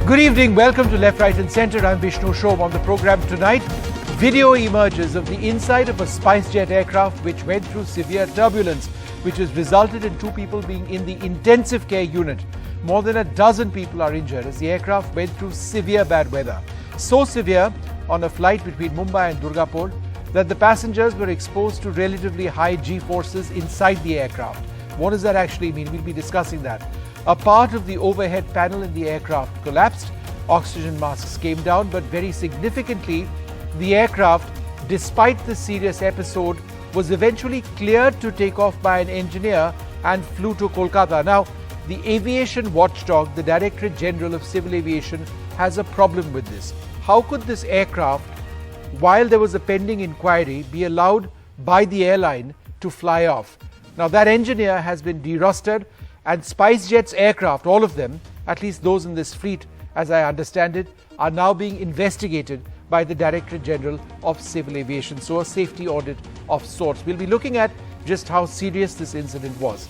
Good evening, welcome to Left, Right and Centre. I'm Vishnu Shom. On the programme tonight, video emerges of the inside of a SpiceJet aircraft which went through severe turbulence, which has resulted in 2 people being in the intensive care unit. More than a dozen people are injured as the aircraft went through severe bad weather. So severe on a flight between Mumbai and Durgapur that the passengers were exposed to relatively high G-forces inside the aircraft. What does that actually mean? We'll be discussing that. A part of the overhead panel in the aircraft collapsed. Oxygen masks came down, but very significantly, the aircraft, despite the serious episode, was eventually cleared to take off by an engineer and flew to Kolkata. Now, the Aviation Watchdog, the Directorate General of Civil Aviation, has a problem with this. How could this aircraft, while there was a pending inquiry, be allowed by the airline to fly off? Now, that engineer has been derusted, and SpiceJet's aircraft, all of them, at least those in this fleet, as I understand it, are now being investigated by the Directorate General of Civil Aviation. So a safety audit of sorts. We'll be looking at just how serious this incident was.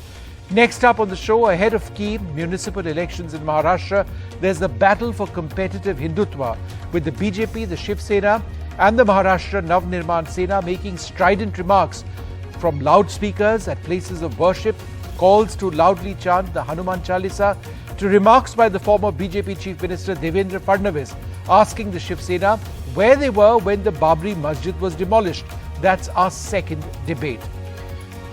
Next up on the show, ahead of key municipal elections in Maharashtra, there's the battle for competitive Hindutva, with the BJP, the Shiv Sena and the Maharashtra Navnirman Sena making strident remarks from loudspeakers at places of worship, calls to loudly chant the Hanuman Chalisa, to remarks by the former BJP Chief Minister Devendra Fadnavis asking the Shiv Sena where they were when the Babri Masjid was demolished. That's our second debate.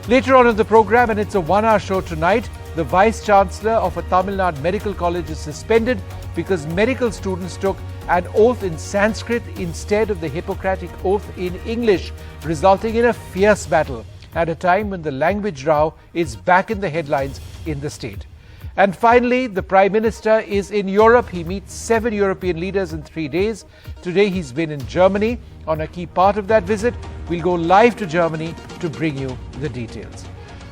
Later on in the program, and it's a 1-hour show tonight, the Vice Chancellor of a Tamil Nadu medical college is suspended because medical students took an oath in Sanskrit instead of the Hippocratic oath in English, resulting in a fierce battle at a time when the language row is back in the headlines in the state. And finally, the Prime Minister is in Europe. He meets 7 European leaders in 3 days. Today he's been in Germany on a key part of that visit. We'll go live to Germany to bring you the details.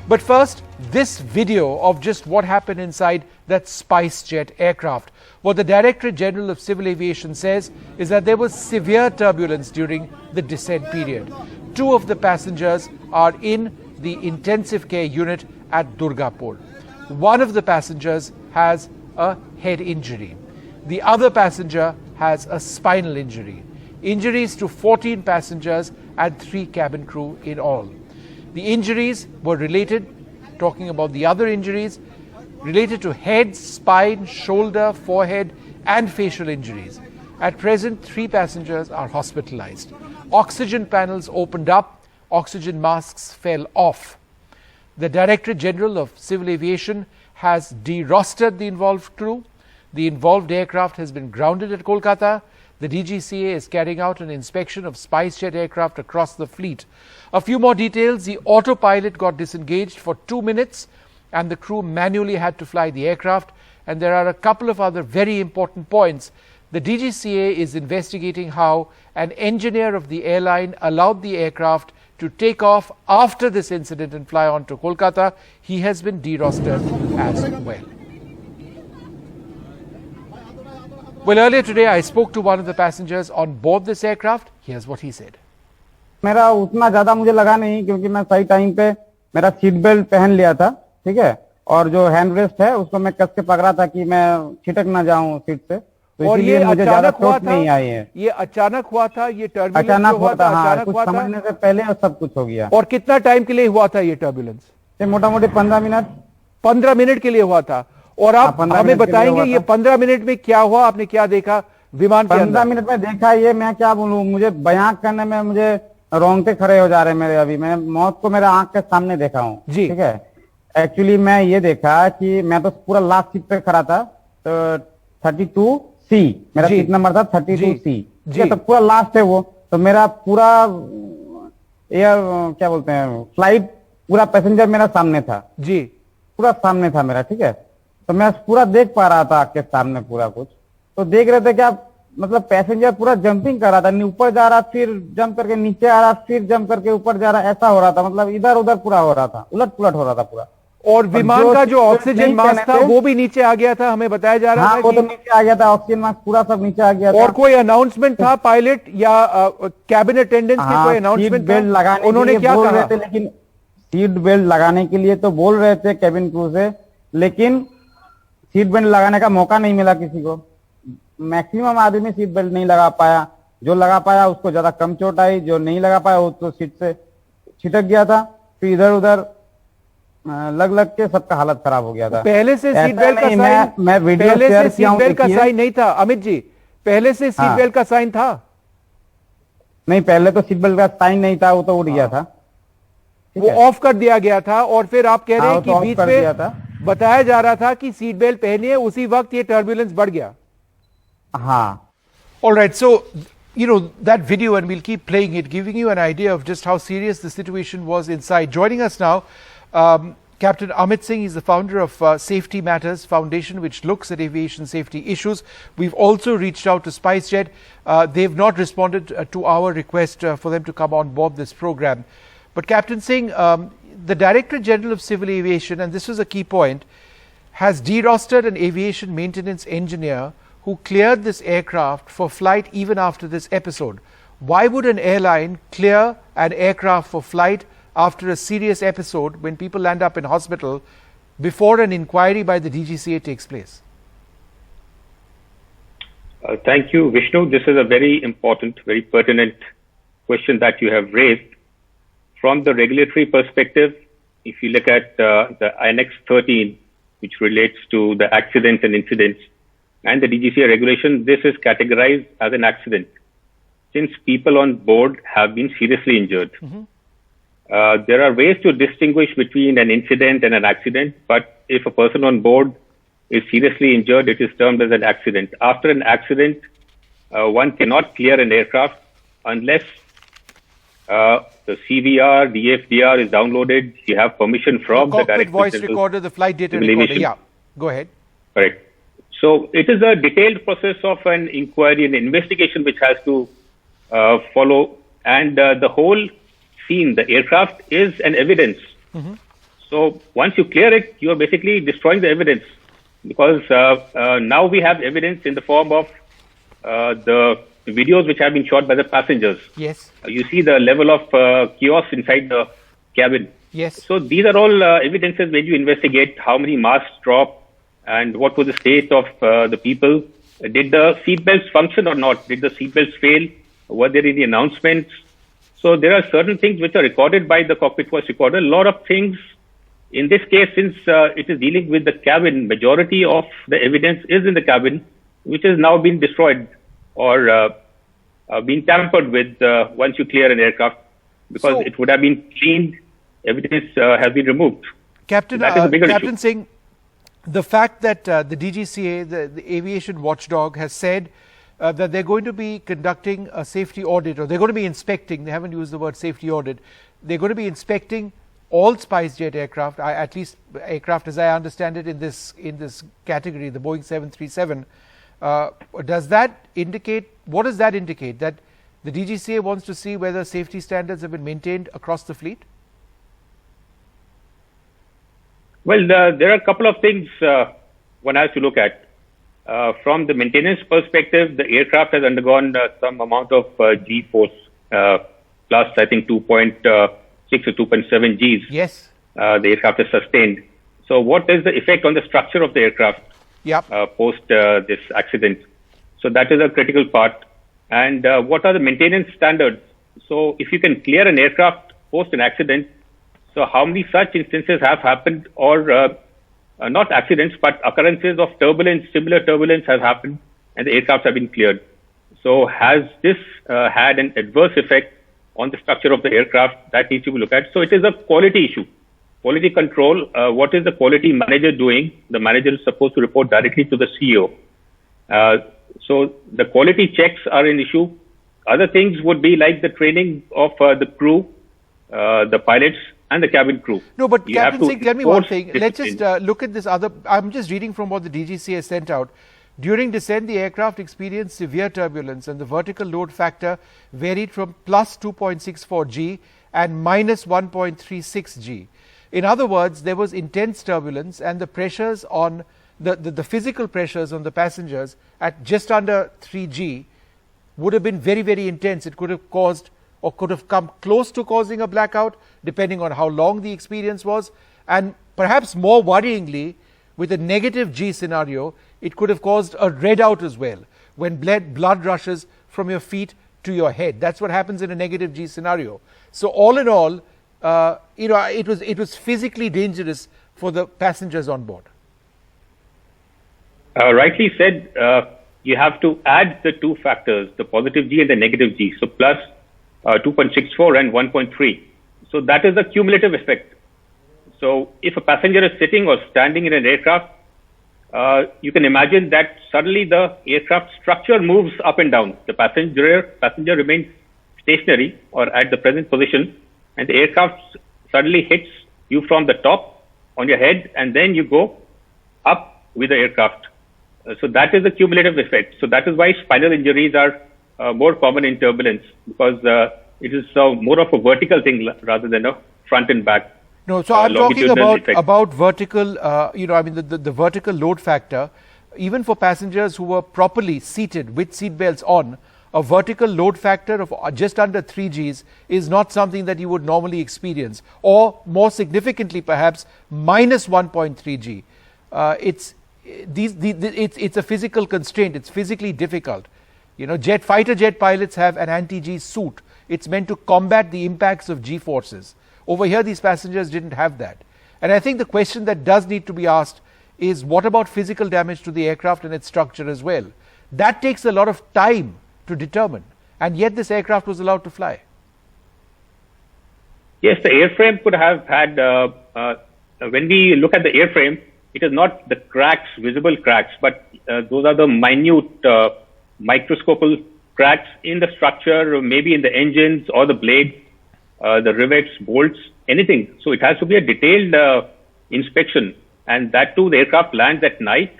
But first, this video of just what happened inside that SpiceJet aircraft. What the Directorate General of Civil Aviation says is that there was severe turbulence during the descent period. 2 of the passengers are in the intensive care unit at Durgapur. 1 of the passengers has a head injury. The other passenger has a spinal injury. Injuries to 14 passengers and 3 cabin crew in all. The injuries were related, talking about the other injuries, related to head, spine, shoulder, forehead and facial injuries. At present, 3 passengers are hospitalized. Oxygen panels opened up, oxygen masks fell off. The Directorate General of Civil Aviation has derostered the involved crew. The involved aircraft has been grounded at Kolkata. The DGCA is carrying out an inspection of SpiceJet aircraft across the fleet. A few more details. The autopilot got disengaged for 2 minutes and the crew manually had to fly the aircraft. And there are a couple of other very important points. The DGCA is investigating how an engineer of the airline allowed the aircraft to take off after this incident and fly on to Kolkata. He has been derostered as well. Well, earlier today, I spoke to one of the passengers on board this aircraft. Here's what he said. मेरा उतना ज्यादा मुझे लगा नहीं क्योंकि मैं सही time पे मेरा सीट बेल्ट पहन लिया था, ठीक है, और जो हैंड रेस्ट है उसको मैं कस के पकड़ा था कि मैं छिटक ना जाऊं सीट से, तो और इसलिए मुझे ज्यादा चोट नहीं आई है। ये अचानक हुआ था, ये टर्बुलेंस अचानक हुआ था, हाँ, कुछ समझने से पहले और सब कुछ हो गया। और कितना टाइम के लिए हुआ था ये टर्बुलेंस? मोटा मोटी 15 मिनट। 15 मिनट के लिए हुआ था। और आप हमें बताएंगे ये 15 मिनट में क्या हुआ, आपने क्या देखा विमान के अंदर? 15 मिनट में देखा, ये मैं क्या बोलूं, मुझे बयां करने में मुझे रोंगटे खड़े हो जा रहे हैं मेरे। अभी मैं मौत को मेरे आंख के सामने देखा हूँ, ठीक है। एक्चुअली मैं ये देखा कि मैं तो पूरा लास्ट सीट पे खड़ा था, तो 32C मेरा सीट नंबर था, 32C, तो पूरा लास्ट है वो। तो मेरा पूरा एयर क्या बोलते हैं, फ्लाइट पूरा पैसेंजर मेरा सामने था जी, पूरा सामने था मेरा, ठीक है। तो मैं पूरा देख पा रहा था आपके सामने पूरा कुछ। तो देख रहे थे क्या, मतलब पैसेंजर पूरा जंपिंग कर रहा था, ऊपर जा रहा, फिर जंप करके नीचे आ रहा, फिर जंप करके ऊपर जा रहा, ऐसा हो रहा था। मतलब इधर उधर पूरा हो रहा था, उलट पुलट हो रहा था पूरा। और विमान का जो ऑक्सीजन मास्क था वो भी नीचे आ गया था, हमें बताया जा रहा था। वो तो नीचे आ गया था, ऑक्सीजन मास्क पूरा सब नीचे आ गया था। और कोई अनाउंसमेंट था पायलट या कैबिन अटेंडेंट्स के कोई अनाउंसमेंट था? उन्होंने क्या कहा? लेकिन सीट बेल्ट लगाने के लिए तो बोल रहे थे कैबिन क्रू से, लेकिन सीट बेल्ट लगाने का मौका नहीं मिला किसी को। मैक्सिमम आदमी सीट बेल्ट नहीं लगा पाया, जो लगा पाया उसको ज्यादा कम चोट आई, जो नहीं लगा पाया वो तो सीट से छिटक गया था, फिर इधर उधर लग लग के सबका हालत खराब हो गया था। पहले से सीट बेल्ट का साइन, मैं वीडियो पहले शेयर से किया सीट बेल्ट का साइन नहीं था अमित जी, पहले से सीट बेल्ट का साइन था? नहीं, पहले तो सीट बेल्ट का साइन नहीं था, वो तो उड़ गया था, वो ऑफ कर दिया गया था। और फिर आप कह रहे हैं कि बीच में बताया जा रहा था कि सीट बेल्ट पहनिए, उसी वक्त ये टर्बुलेंस बढ़ गया। हाँ। All right, so you know that video, and we'll keep playing it, giving you an idea of just how serious the situation was inside. Joining us now, Captain Amit Singh is the founder of Safety Matters Foundation, which looks at aviation safety issues. We've also reached out to SpiceJet. They've not responded to our request for them to come on board this program. But Captain Singh, the Director General of Civil Aviation, and this was a key point, has derostered an aviation maintenance engineer who cleared this aircraft for flight even after this episode. Why would an airline clear an aircraft for flight after a serious episode when people land up in hospital before an inquiry by the DGCA takes place? Thank you, Vishnu. This is a very important, very pertinent question that you have raised. From the regulatory perspective, if you look at the Annex 13, which relates to the accidents and incidents, and the DGCA regulation, this is categorized as an accident since people on board have been seriously injured. There are ways to distinguish between an incident and an accident, but if a person on board is seriously injured, it is termed as an accident. After an accident, one cannot clear an aircraft unless the CVR, DFDR is downloaded. You have permission from the cockpit voice recorder, the flight data recorder. Yeah, go ahead. Correct. So it is a detailed process of an inquiry and investigation which has to follow, and the whole scene, the aircraft is an evidence. So once you clear it, you are basically destroying the evidence, because now we have evidence in the form of the videos which have been shot by the passengers. Yes. You see the level of chaos inside the cabin. Yes. So these are all evidences when you investigate how many masks dropped and what was the state of the people. Did the seatbelts function or not? Did the seatbelts fail? Were there any announcements? So there are certain things which are recorded by the cockpit voice recorder. A lot of things in this case, since it is dealing with the cabin, majority of the evidence is in the cabin, which has now been destroyed or been tampered with once you clear an aircraft, because it would have been cleaned, evidence has been removed. Captain, Captain Singh, the fact that the DGCA, the Aviation Watchdog, has said that they're going to be conducting a safety audit, or they're going to be inspecting, they haven't used the word safety audit, they're going to be inspecting all SpiceJet aircraft, at least aircraft as I understand it in this category, the Boeing 737. Does that indicate, what does that indicate? That the DGCA wants to see whether safety standards have been maintained across the fleet? Well, there are a couple of things one has to look at. From the maintenance perspective, the aircraft has undergone some amount of G-force, plus I think 2.6 or 2.7 Gs. Yes. The aircraft has sustained. So what is the effect on the structure of the aircraft post this accident? So that is a critical part. And what are the maintenance standards? So if you can clear an aircraft post an accident, so how many such instances have happened, or not accidents, but occurrences of turbulence, similar turbulence has happened and the aircraft have been cleared. So has this had an adverse effect on the structure of the aircraft? That needs to be looked at. So it is a quality issue, quality control. What is the quality manager doing? The manager is supposed to report directly to the CEO. So the quality checks are an issue. Other things would be like the training of the crew, the pilots, and the cabin crew. No, but Captain Singh, tell me one thing. Let's just look at this other. I'm just reading from what the DGCA sent out. During descent, the aircraft experienced severe turbulence and the vertical load factor varied from plus 2.64 G and minus 1.36 G. In other words, there was intense turbulence and the pressures on the physical pressures on the passengers at just under 3 G would have been very, very intense. It could have caused or could have come close to causing a blackout, depending on how long the experience was. And perhaps more worryingly, with a negative G scenario, it could have caused a red out as well. when blood rushes from your feet to your head. That's what happens in a negative G scenario. So all in all, it was physically dangerous for the passengers on board. Rightly said, you have to add the two factors, the positive G and the negative G. So plus 2.64 and 1.3. So that is the cumulative effect. So if a passenger is sitting or standing in an aircraft, you can imagine that suddenly the aircraft structure moves up and down. The passenger remains stationary or at the present position, and the aircraft suddenly hits you from the top on your head, and then you go up with the aircraft. So that is the cumulative effect. So that is why spinal injuries are more common in turbulence, because it is more of a vertical thing rather than a front and back. No, so I'm talking about vertical, the vertical load factor. Even for passengers who were properly seated with seat belts on, a vertical load factor of just under 3 Gs is not something that you would normally experience, or more significantly perhaps minus 1.3 G. It's a physical constraint. It's physically difficult. Fighter jet pilots have an anti-G suit. It's meant to combat the impacts of G forces. Over here, these passengers didn't have that. And I think the question that does need to be asked is, what about physical damage to the aircraft and its structure as well? That takes a lot of time to determine, and yet this aircraft was allowed to fly. Yes, the airframe could have had, when we look at the airframe, it is not the cracks, visible cracks, but those are the minute microscopical cracks in the structure, maybe in the engines or the blades, the rivets, bolts, anything. So it has to be a detailed inspection, and that too, the aircraft lands at night.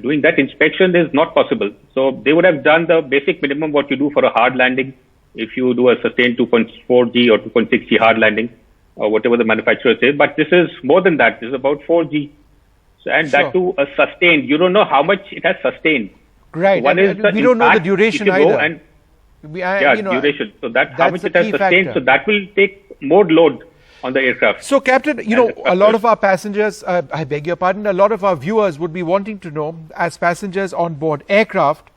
Doing that inspection is not possible. So they would have done the basic minimum what you do for a hard landing. If you do a sustained 2.4 G or 2.6 G hard landing, or whatever the manufacturer says, but this is more than that. This is about 4 G. So, and that too, a sustained. You don't know how much it has sustained. Right. One is we don't know the duration either. Duration. So that's how much it has sustained. Factor. So that will take more load on the aircraft. So, Captain, a lot of our passengers, I beg your pardon, a lot of our viewers would be wanting to know, as passengers on board aircraft,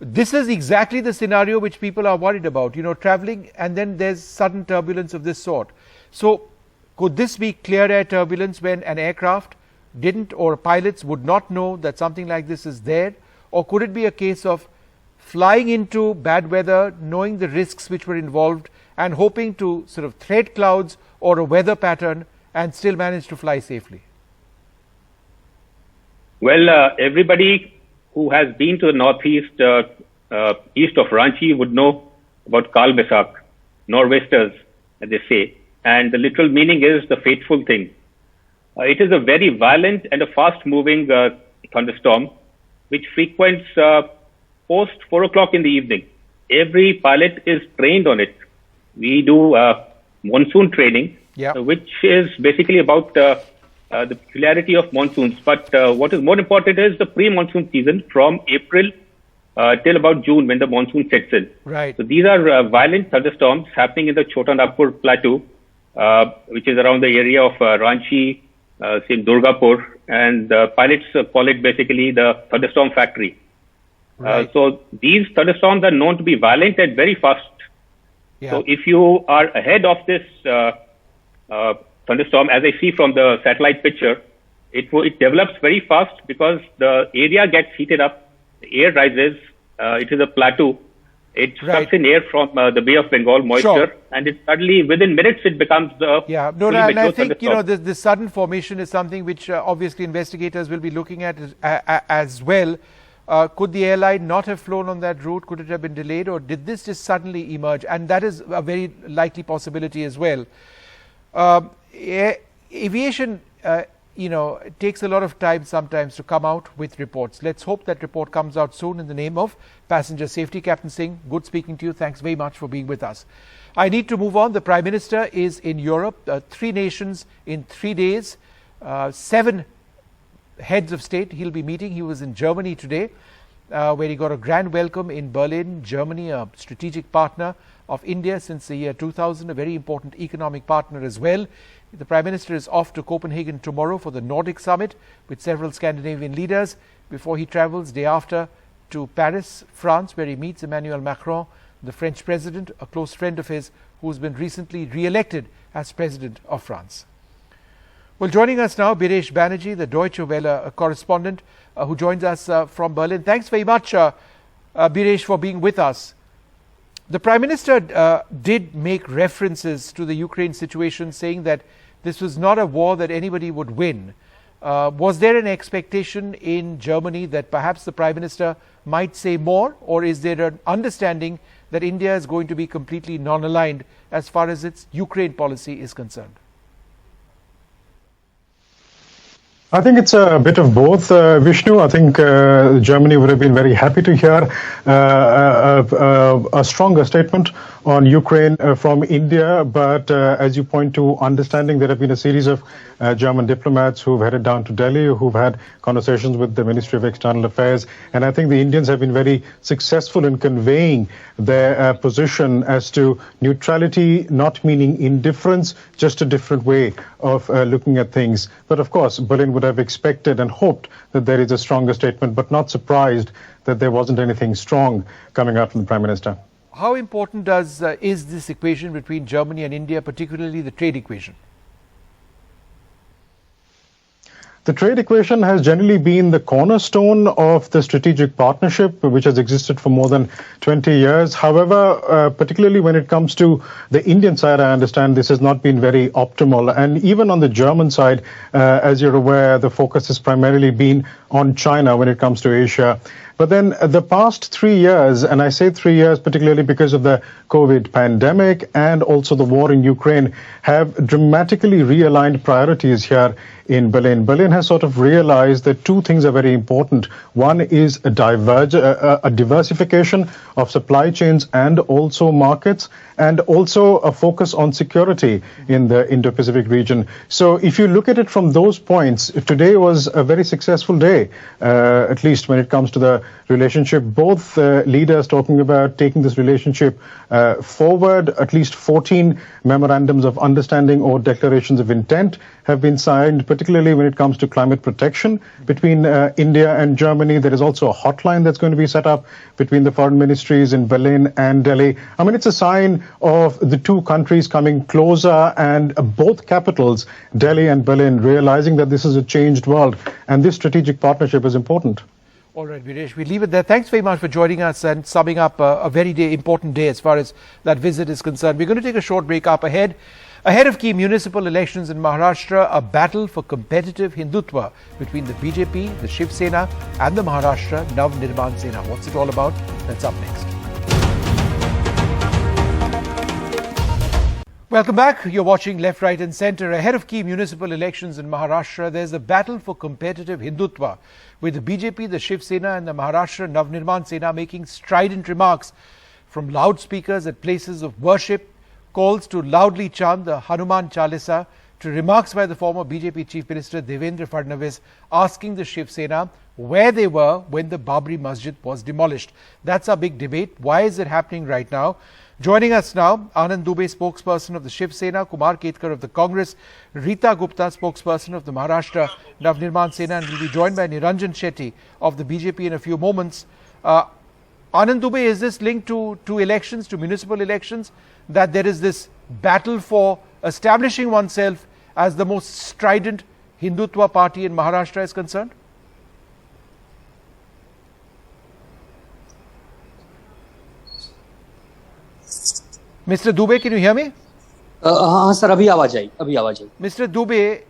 this is exactly the scenario which people are worried about, traveling, and then there's sudden turbulence of this sort. So, could this be clear air turbulence when an aircraft didn't, or pilots would not know that something like this is there? Or could it be a case of flying into bad weather, knowing the risks which were involved, and hoping to sort of thread clouds or a weather pattern and still manage to fly safely? Well, everybody who has been to the northeast, east of Ranchi would know about Kal Baisakh, nor'westers, as they say. And the literal meaning is the fateful thing. It is a very violent and a fast-moving thunderstorm, which frequents post 4 o'clock in the evening. Every pilot is trained on it. We do monsoon training, which is basically about the peculiarity of monsoons. But what is more important is the pre-monsoon season from April till about June, when the monsoon sets in. Right. So these are violent thunderstorms happening in the Chota Nagpur plateau, which is around the area of Ranchi, Durgapur, and pilots call it basically the thunderstorm factory. Right. So these thunderstorms are known to be violent and very fast. Yeah. So if you are ahead of this thunderstorm, as I see from the satellite picture, it develops very fast because the area gets heated up, the air rises, it is a plateau. It sucks in air from the Bay of Bengal, moisture, and it suddenly, within minutes, it becomes the and I think this sudden formation is something which obviously investigators will be looking at as well. Could the airline not have flown on that route? Could it have been delayed, or did this just suddenly emerge? And that is a very likely possibility as well. Aviation, it takes a lot of time sometimes to come out with reports. Let's hope that report comes out soon in the name of passenger safety. Captain Singh, good speaking to you. Thanks very much for being with us. I need to move on. The Prime Minister is in Europe, 3 nations in 3 days, 7 heads of state he'll be meeting. He was in Germany today, where he got a grand welcome in Berlin, Germany, a strategic partner of India since the year 2000, a very important economic partner as well. The Prime Minister is off to Copenhagen tomorrow for the Nordic Summit with several Scandinavian leaders before he travels day after to Paris, France, where he meets Emmanuel Macron, the French president, a close friend of his, who's been recently re-elected as president of France. Well, joining us now, Biresh Banerjee, the Deutsche Welle correspondent, who joins us from Berlin. Thanks very much, Biresh, for being with us. The Prime Minister did make references to the Ukraine situation, saying that this was not a war that anybody would win. Was there an expectation in Germany that perhaps the Prime Minister might say more, or is there an understanding that India is going to be completely non-aligned as far as its Ukraine policy is concerned? I think it's a bit of both, Vishnu. I think Germany would have been very happy to hear a stronger statement on Ukraine from India. But as you point to, understanding there have been a series of German diplomats who've headed down to Delhi, who've had conversations with the Ministry of External Affairs. And I think the Indians have been very successful in conveying their position as to neutrality, not meaning indifference, just a different way of looking at things. But of course, Berlin would have expected and hoped that there is a stronger statement, but not surprised that there wasn't anything strong coming out from the Prime Minister. How important is this equation between Germany and India, particularly the trade equation? The trade equation has generally been the cornerstone of the strategic partnership, which has existed for more than 20 years. However, particularly when it comes to the Indian side, I understand this has not been very optimal. And even on the German side, as you're aware, the focus has primarily been on China when it comes to Asia. But then the past 3 years, and I say 3 years particularly because of the COVID pandemic and also the war in Ukraine, have dramatically realigned priorities here in Berlin. Berlin has sort of realized that two things are very important. One is a diversification of supply chains and also markets, and also a focus on security in the Indo-Pacific region. So if you look at it from those points, today was a very successful day, at least when it comes to the relationship. Both leaders talking about taking this relationship forward. At least 14 memorandums of understanding or declarations of intent have been signed, particularly when it comes to climate protection between India and Germany. There is also a hotline that's going to be set up between the foreign ministries in Berlin and Delhi. I mean, it's a sign of the two countries coming closer, and both capitals, Delhi and Berlin, realizing that this is a changed world and this strategic partnership is important. All right, Biresh, we leave it there. Thanks very much for joining us and summing up a very important day as far as that visit is concerned. We're going to take a short break up ahead. Ahead of key municipal elections in Maharashtra, a battle for competitive Hindutva between the BJP, the Shiv Sena and the Maharashtra Nav Nirman Sena. What's it all about? That's up next. Welcome back. You're watching Left, Right and Centre. Ahead of key municipal elections in Maharashtra, there's a battle for competitive Hindutva, with the BJP, the Shiv Sena and the Maharashtra Nav Nirman Sena making strident remarks from loudspeakers at places of worship, calls to loudly chant the Hanuman Chalisa, to remarks by the former BJP Chief Minister Devendra Fadnavis asking the Shiv Sena where they were when the Babri Masjid was demolished. That's our big debate. Why is it happening right now? Joining us now, Anand Dubey, spokesperson of the Shiv Sena, Kumar Ketkar of the Congress, Rita Gupta, spokesperson of the Maharashtra Nav Nirman Sena, and will be joined by Niranjan Shetty of the BJP in a few moments. Anand Dubey, is this linked to elections, to municipal elections, that there is this battle for establishing oneself as the most strident Hindutva party in Maharashtra is concerned? Mr. Dubey, can you hear me? हाँ sir, अभी आवाज आई. Mr. Dubey,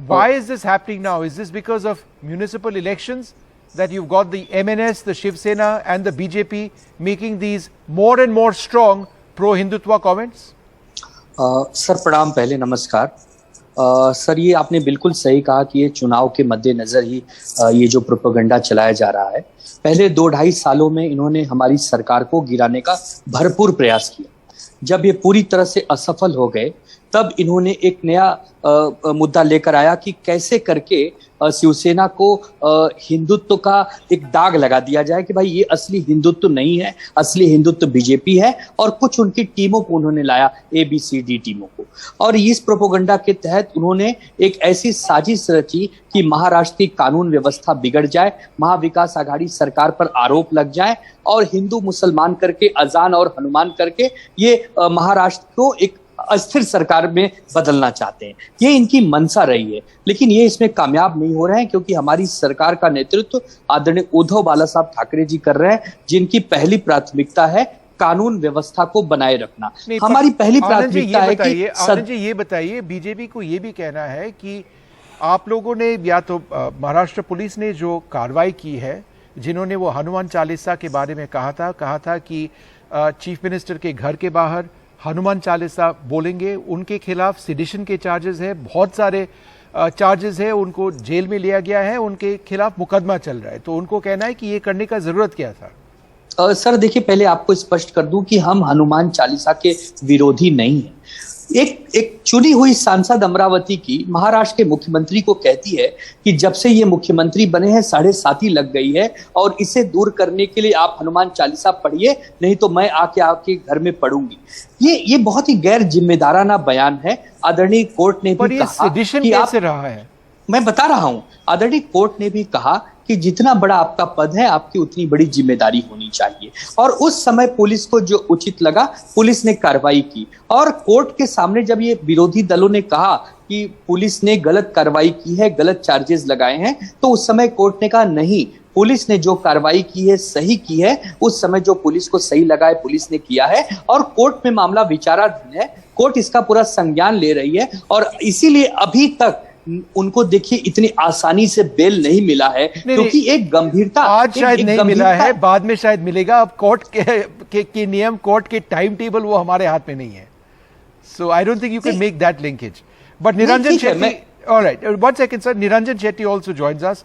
why is this happening now? Is this because of municipal elections that you've got the MNS, the Shiv Sena and the BJP making these more and more strong pro-Hindutva comments? Sir प्रणाम, पहले नमस्कार. Sir, ये आपने बिल्कुल सही कहा कि ये चुनाव के मद्देनजर ही ये जो प्रोपेगेंडा चलाया जा रहा है. पहले 2-2.5 सालों में इन्होंने हमारी सरकार को गिराने का भरपूर प्रयास किया. जब ये पूरी तरह से असफल हो गए तब इन्होंने एक नया मुद्दा लेकर आया कि कैसे करके शिवसेना को हिंदुत्व का एक दाग लगा दिया जाए कि भाई ये असली हिंदुत्व नहीं है, असली हिंदुत्व बीजेपी है। और कुछ उनकी टीमों को उन्होंने लाया, ABCD टीमों को, और इस प्रोपेगेंडा के तहत उन्होंने एक ऐसी साजिश रची कि महाराष्ट्र की कानून व्यवस्था बिगड़ जाए, महाविकास आघाड़ी सरकार पर आरोप लग जाए और हिंदू मुसलमान करके, अजान और हनुमान करके ये महाराष्ट्र को एक अस्थिर सरकार में बदलना चाहते हैं। ये इनकी मंशा रही है, लेकिन ये इसमें कामयाब नहीं हो रहे हैं क्योंकि हमारी सरकार का नेतृत्व आदरणीय उद्धव बाला साहब ठाकरे जी कर रहे हैं, जिनकी पहली प्राथमिकता है कानून व्यवस्था को बनाए रखना। हमारी पहली प्राथमिकता है कि आनंद जी ये बताइए, बीजेपी को ये भी कहना है कि आप लोगों ने या तो महाराष्ट्र पुलिस ने जो कार्रवाई की है, जिन्होंने वो हनुमान चालीसा के बारे में कहा था कि चीफ मिनिस्टर के घर के बाहर हनुमान चालीसा बोलेंगे, उनके खिलाफ सेडिशन के चार्जेस है, बहुत सारे चार्जेस है, उनको जेल में लिया गया है, उनके खिलाफ मुकदमा चल रहा है। तो उनको कहना है कि ये करने का जरूरत क्या था? सर देखिए, पहले आपको स्पष्ट कर दूं कि हम हनुमान चालीसा के विरोधी नहीं हैं। एक चुनी हुई सांसद अमरावती की महाराष्ट्र के मुख्यमंत्री को कहती है कि जब से ये मुख्यमंत्री बने हैं 7.5 लग गई है और इसे दूर करने के लिए आप हनुमान चालीसा पढ़िए, नहीं तो मैं आके आपके घर में पढ़ूंगी। ये बहुत ही गैर जिम्मेदाराना बयान है। आदरणीय कोर्ट ने भी कहा कि कैसे रहा है, मैं बता रहा हूं, आदरणीय कोर्ट ने भी कहा कि जितना बड़ा आपका पद है आपकी उतनी बड़ी जिम्मेदारी होनी चाहिए। और उस समय पुलिस को जो उचित लगा, पुलिस ने कार्रवाई की। और कोर्ट के सामने जब ये विरोधी दलों ने कहा कि पुलिस ने गलत कार्रवाई की है, गलत चार्जेस लगाए हैं, तो उस समय कोर्ट ने कहा नहीं, पुलिस ने जो कार्रवाई की है सही की है। उस समय जो पुलिस को सही लगा है पुलिस ने किया है और कोर्ट में मामला विचाराधीन है। कोर्ट इसका पूरा संज्ञान ले रही है और इसीलिए अभी तक उनको देखिए इतनी आसानी से बेल नहीं मिला है, क्योंकि एक गंभीरता आज शायद नहीं मिला है, बाद में शायद मिलेगा। अब कोर्ट के नियम, कोर्ट के टाइम टेबल वो हमारे हाथ में नहीं है। So I don't think you can make that linkage. But Niranjan Shetty, alright, one second sir, Niranjan Shetty also joins us.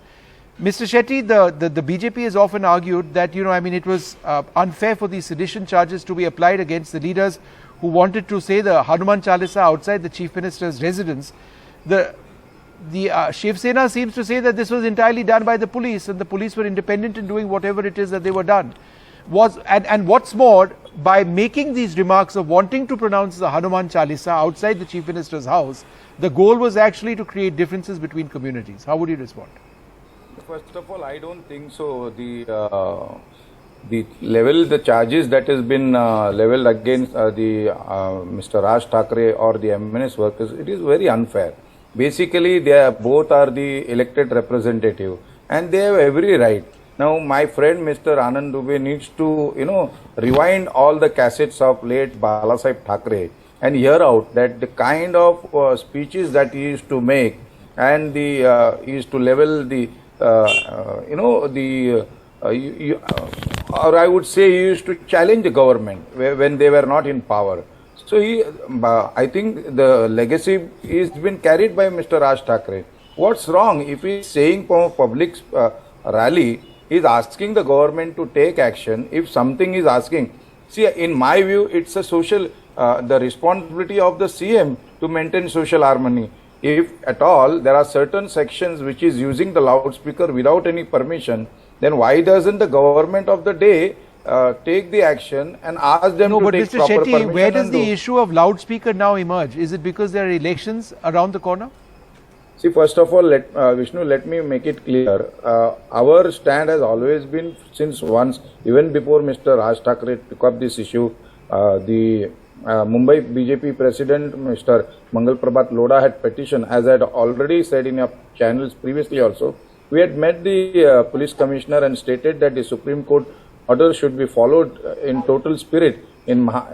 Mr. Shetty, the BJP has often argued that, you know, I mean, it was unfair for these sedition charges to be applied against the leaders who wanted to say the Hanuman Chalisa outside the Chief Minister's residence. The Shiv Sena seems to say that this was entirely done by the police and the police were independent in doing whatever it is that they were done. And what's more, by making these remarks of wanting to pronounce the Hanuman Chalisa outside the Chief Minister's house, the goal was actually to create differences between communities. How would you respond? First of all, I don't think so. The charges that has been leveled against Mr. Raj Thackeray or the MNS workers, it is very unfair. Basically, both are the elected representative and they have every right. Now, my friend Mr. Anand Dubey needs to, rewind all the cassettes of late Balasaheb Thackeray and hear out that the kind of speeches that he used to make and he used to level the or I would say he used to challenge the government when they were not in power. So I think the legacy is been carried by Mr. Raj Thackeray. What's wrong if he is saying from a public rally, he is asking the government to take action. If something is asking, see, in my view, it's a social, the responsibility of the CM to maintain social harmony. If at all there are certain sections which is using the loudspeaker without any permission, then why doesn't the government of the day take the action and ask them to take proper permission? No, but Mr. Shetty, where does the issue of loudspeaker now emerge? Is it because there are elections around the corner? See, first of all, Vishnu, let me make it clear. Our stand has always been, since once, even before Mr. Raj Thackeray took up this issue, the Mumbai BJP President Mr. Mangal Prabhat Lodha had petitioned, as I had already said in your channels previously also. We had met the police commissioner and stated that the Supreme Court order should be followed in total spirit,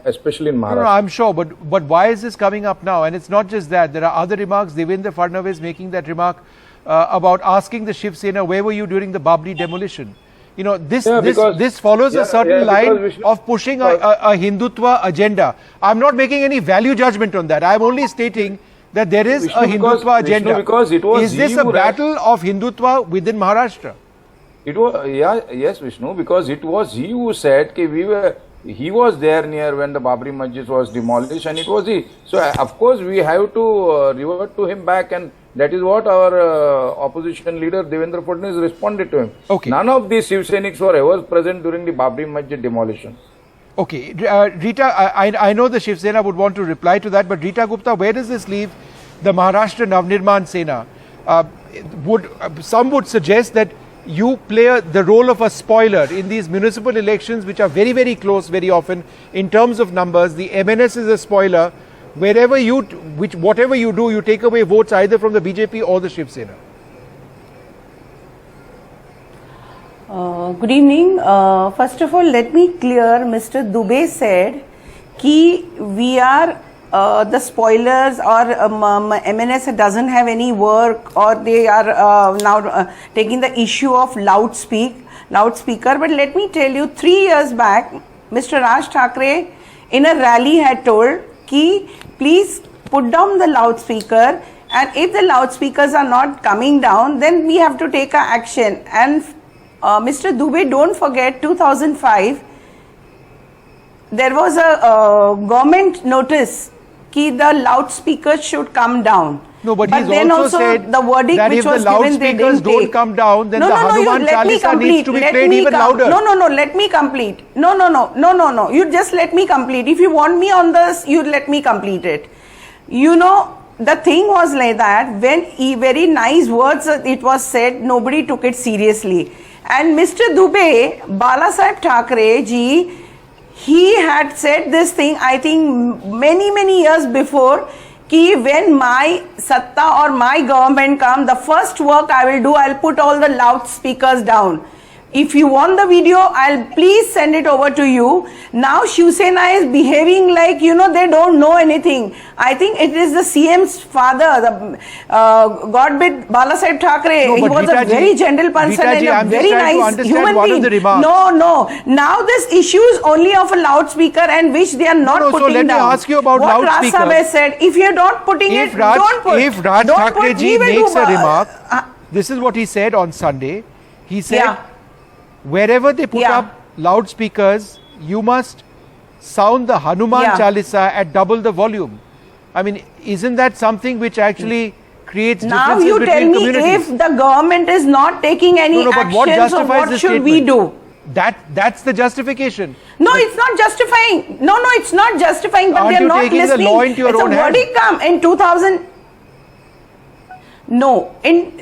especially in Maharashtra. No, I'm sure, but why is this coming up now? And it's not just that. There are other remarks. Devendra Fadnavis making that remark about asking the Shiv Sena, where were you during the Babri demolition? You know, this follows a certain line of pushing a Hindutva agenda. I'm not making any value judgment on that. I'm only stating that there is a Hindutva agenda. Is this a battle of Hindutva within Maharashtra? It was, yes, Vishnu, because it was he who said that He was there near when the Babri Masjid was demolished, and it was he. So of course we have to revert to him back, and that is what our opposition leader Devendra Fadnavis responded to him. Okay. None of these Shiv Sainiks were ever present during the Babri Masjid demolition. Okay, Rita, I know the Shiv Sena would want to reply to that, but Rita Gupta, where does this leave the Maharashtra Navnirman Sena? Some would suggest that you play the role of a spoiler in these municipal elections, which are very, very close very often in terms of numbers. The MNS is a spoiler. Whatever you do, you take away votes either from the BJP or the Shiv Sena. Good evening. First of all, let me clear. Mr. Dubey said कि we are the spoilers, or MNS doesn't have any work, or they are now taking the issue of loudspeaker. But let me tell you, 3 years back, Mr. Raj Thackeray in a rally had told कि please put down the loudspeaker, and if the loudspeakers are not coming down, then we have to take action. And Mr. Dubey, don't forget 2005, there was a government notice that the loudspeakers should come down. No, but he's then also said the verdict that which if the was given, they loudspeakers didn't don't take. come down, then No, the no, Hanuman Chalisa needs to be played even louder. No, let me complete. No. You just let me complete. If you want me on this, you let me complete it. You know, the thing was like that, when very nice words it was said, nobody took it seriously. And Mr. Dubey, Balasaheb Thackeray ji, he had said this thing, I think many years before, कि when my satta or my government come, the first work I will do, I'll put all the loudspeakers down. If you want the video, I'll please send it over to you. Now Shiv Sena is behaving like, you know, they don't know anything. I think it is the CM's father, the God-bid Balasaheb Thackeray. No, he was Rita a very gentle person and a very nice human being. No. Now this issue is only of a loudspeaker, and which they are not putting down. So let me ask you about loudspeaker. What Raj Saab said, if you're not putting it, don't put. If Raj Thackeray ji makes a remark, this is what he said on Sunday. He said, wherever they put up loudspeakers, you must sound the Hanuman Chalisa at double the volume. I mean, isn't that something which actually creates differences between communities? Now you tell me, if the government is not taking any action, so what should we do? That's the justification. No, it's not justifying. No, it's not justifying, but they're not listening. The law into your own hands? It's a verdict come in 2000. No,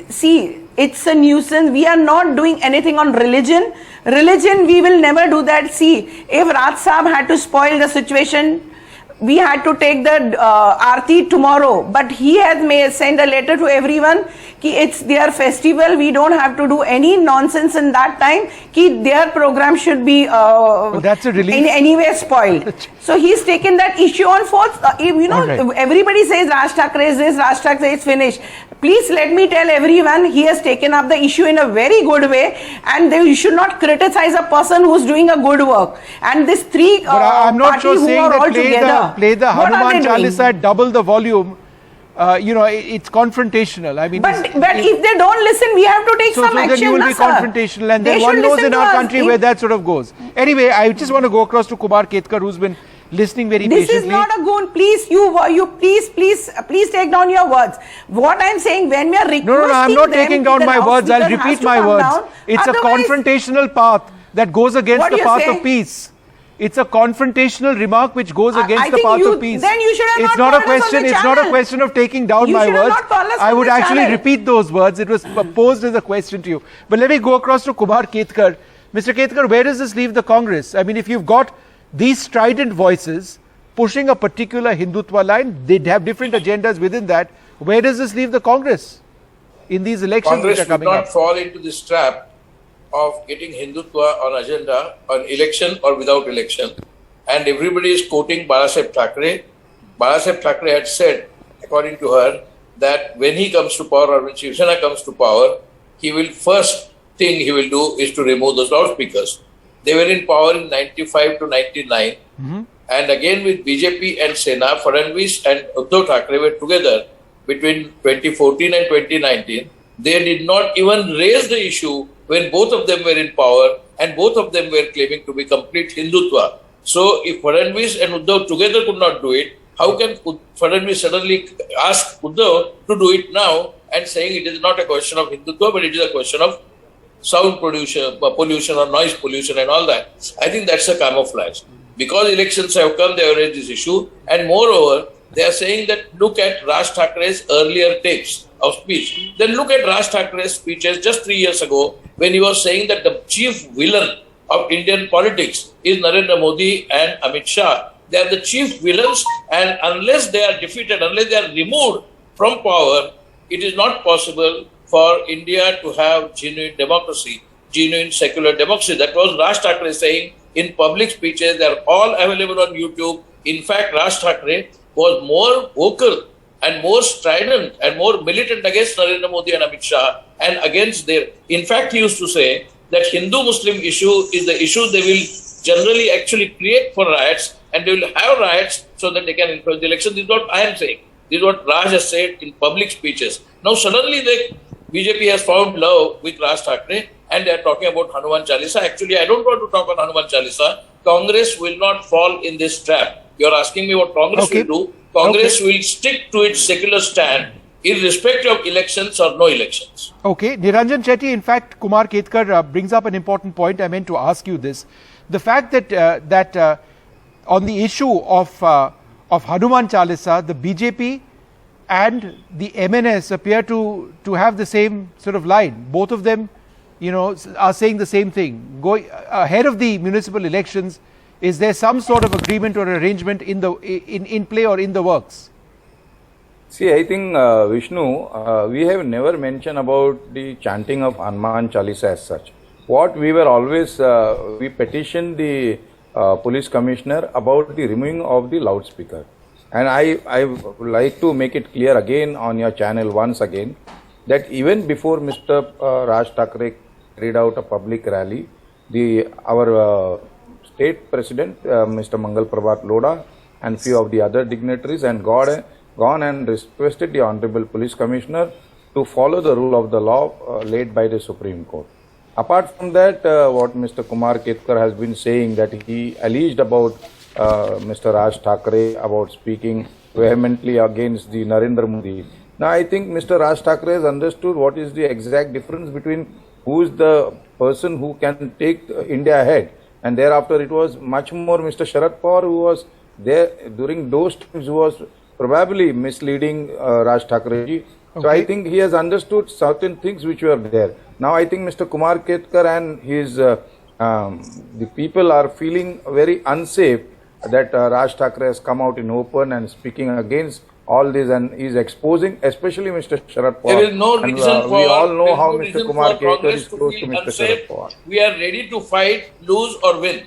see, it's a nuisance. We are not doing anything on religion. We will never do that. See, if Raj Saab had to spoil the situation, we had to take the Aarti tomorrow. But he has sent a letter to everyone कि it's their festival. We don't have to do any nonsense in that time. कि their program should be that's a relief. In any way spoiled. So he's taken that issue on force. Everybody says Raj Thackeray is this, Raj Thackeray is finished. Please let me tell everyone, he has taken up the issue in a very good way, and you should not criticize a person who's doing a good work. And these three I'm not parties who are all together, play the Hanuman Chalisa at double the volume. It's confrontational. I mean, but if they don't listen, we have to take some action. So then you will be confrontational, and then one knows in our country where that sort of goes. Anyway, I just want to go across to Kumar Ketkar, who's been listening very patiently. This is not a goon. Please, please take down your words. What I'm saying, when we are requesting No, I'm not taking down my words. I'll repeat my words. It's a confrontational path that goes against the path of peace. It's a confrontational remark which goes against the path of peace. Then you should have it's not a question. It's not a question of taking down my words. I would actually repeat those words. It was posed as a question to you. But let me go across to Kumar Ketkar. Mr. Ketkar, where does this leave the Congress? I mean, if you've got these strident voices pushing a particular Hindutva line, they have different agendas within that. Where does this leave the Congress in these elections which are coming up? Congress should not fall into this trap of getting Hindutva on agenda on election or without election. And everybody is quoting Balasaheb Thackeray. Balasaheb Thackeray had said, according to her, that when he comes to power or when Shiv Sena comes to power, first thing he will do is to remove those loudspeakers. They were in power in 95 to 99. And again with BJP and Sena, Fadnavis and Uddhav Thackeray were together between 2014 and 2019. They did not even raise the issue when both of them were in power and both of them were claiming to be complete Hindutva. So if Fadnavis and Uddhav together could not do it, how can Fadnavis suddenly ask Uddhav to do it now and saying it is not a question of Hindutva, but it is a question of sound pollution or noise pollution and all that? I think that's a camouflage. Because elections have come, they have raised this issue. And moreover, they are saying that look at Raj Thackeray's earlier tapes of speech. Then look at Raj Thackeray's speeches just 3 years ago when he was saying that the chief villain of Indian politics is Narendra Modi and Amit Shah. They are the chief villains, and unless they are defeated, unless they are removed from power, it is not possible for India to have genuine democracy, genuine secular democracy. That was Raj Thackeray saying in public speeches. They are all available on YouTube. In fact, Raj Thackeray was more vocal and more strident and more militant against Narendra Modi and Amit Shah and against their... In fact, he used to say that Hindu-Muslim issue is the issue they will generally actually create for riots, and they will have riots so that they can influence the election. This is what I am saying. This is what Raj has said in public speeches. Now suddenly the BJP has found love with Raj Thackeray and they are talking about Hanuman Chalisa. Actually, I don't want to talk on Hanuman Chalisa. Congress will not fall in this trap. You are asking me what Congress will do. Congress will stick to its secular stand irrespective of elections or no elections. Okay, Niranjan Chetty, in fact, Kumar Ketkar brings up an important point. I meant to ask you this. The fact that on the issue of Hanuman Chalisa, the BJP and the MNS appear to have the same sort of line. Both of them, you know, are saying the same thing. Going ahead of the municipal elections, is there some sort of agreement or arrangement in play or in the works? See, I think, Vishnu, we have never mentioned about the chanting of Hanuman Chalisa as such. What we were always, we petitioned the police commissioner about the removing of the loudspeaker. And I would like to make it clear again on your channel once again that even before Mr. Raj Thackeray carried out a public rally, our state president, Mr. Mangal Prabhat Lodha, and few of the other dignitaries and gone and requested the Honorable Police Commissioner to follow the rule of the law laid by the Supreme Court. Apart from that, what Mr. Kumar Ketkar has been saying, that he alleged about Mr. Raj Thackeray about speaking vehemently against the Narendra Modi. Now, I think Mr. Raj Thackeray has understood what is the exact difference between who is the person who can take India ahead. And thereafter, it was much more Mr. Sharad Pawar who was there during those times, who was probably misleading Raj Thackeray ji. Okay. So I think he has understood certain things which were there. Now I think Mr. Kumar Ketkar and his the people are feeling very unsafe that Raj Thackeray has come out in open and speaking against all this and is exposing, especially Mr. Sharad Pawar. There is no reason for... We all know how Mr. Kumar Ketkar is close to Mr. Sharad Pawar. We are ready to fight, lose or win.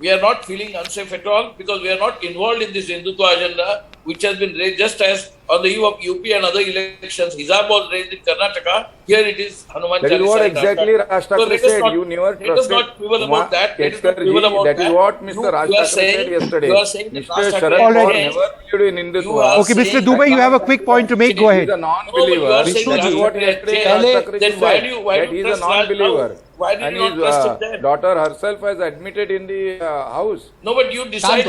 We are not feeling unsafe at all because we are not involved in this Hindutva agenda, which has been raised just as on the eve of UP and other elections. Hijab was raised in Karnataka. Here it is Hanuman Chalisa. That is what exactly Raj Thackeray said. You never trusted. Let us not quibble about that. That is what Mr. Raj Thackeray said yesterday. You are saying Mr. Sharad Pawar never believed in Hindutva. Okay, Mr. Dubai, you have a quick point to make. Go ahead. He is a non-believer. That is what yesterday Raj Thackeray said. That he is a non-believer. And his daughter herself has admitted in the house. No, but you decide.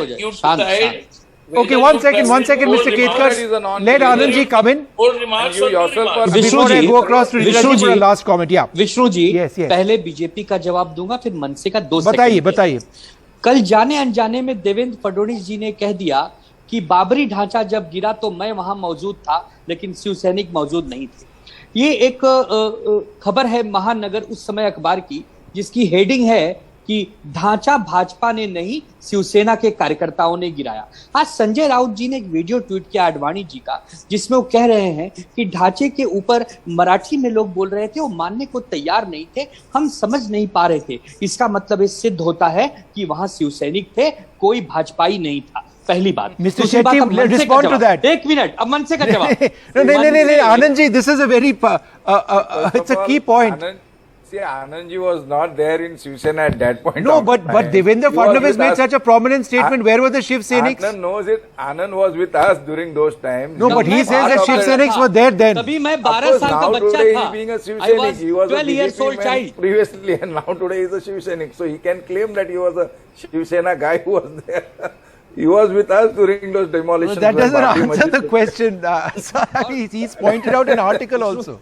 Okay, one second, Mr. Ketkar. Let Anandji come in. You yourself are... Before I go across to Vishnu ji, last comment, yeah. Vishnu ji, yes. पहले BJP का जवाब दूंगा, फिर मनसे का 2 second. बताइए. कल जाने अनजाने में देवेंद्र फडणवीस जी ने कह दिया कि बाबरी ढांचा जब गिरा तो मैं वहां मौजूद था, लेकिन शिवसैनिक मौजूद नहीं थे. ये एक खबर है महानगर उस समय अखबार की, जिसकी हेडिंग है कि ढांचा भाजपा ने नहीं, शिवसेना के कार्यकर्ताओं ने गिराया. आज संजय राउत जी ने एक वीडियो ट्वीट किया आडवाणी जी का, जिसमें वो कह रहे हैं कि ढांचे के ऊपर मराठी में लोग बोल रहे थे, वो मानने को तैयार नहीं थे, हम समझ नहीं पा रहे थे. इसका मतलब ये सिद्ध होता है कि वहां शिवसैनिक थे, कोई भाजपाई नहीं था. पहली बात. Mr. Shetty, respond to that. एक मिनट, अब मनसे का जवाब. नहीं, Anand ji, this is a very it's a key point. See, Anandji was not there in Shiv Sena at that point. No, but Devendra Fadnavis made such a prominent statement. Where were the Shiv Seniks? Anand knows it. Anand was with us during those times. No, but he says that Shiv Seniks were there then. तभी मैं 12 साल का बच्चा था. Being a Shiv Senik, he was 12 a years BJP old man child. previously, and now today he is a Shiv Senik. So he can claim that he was a Shiv Sena guy who was there. He was with us during those demolitions. That doesn't answer the question. He's pointed out an article also.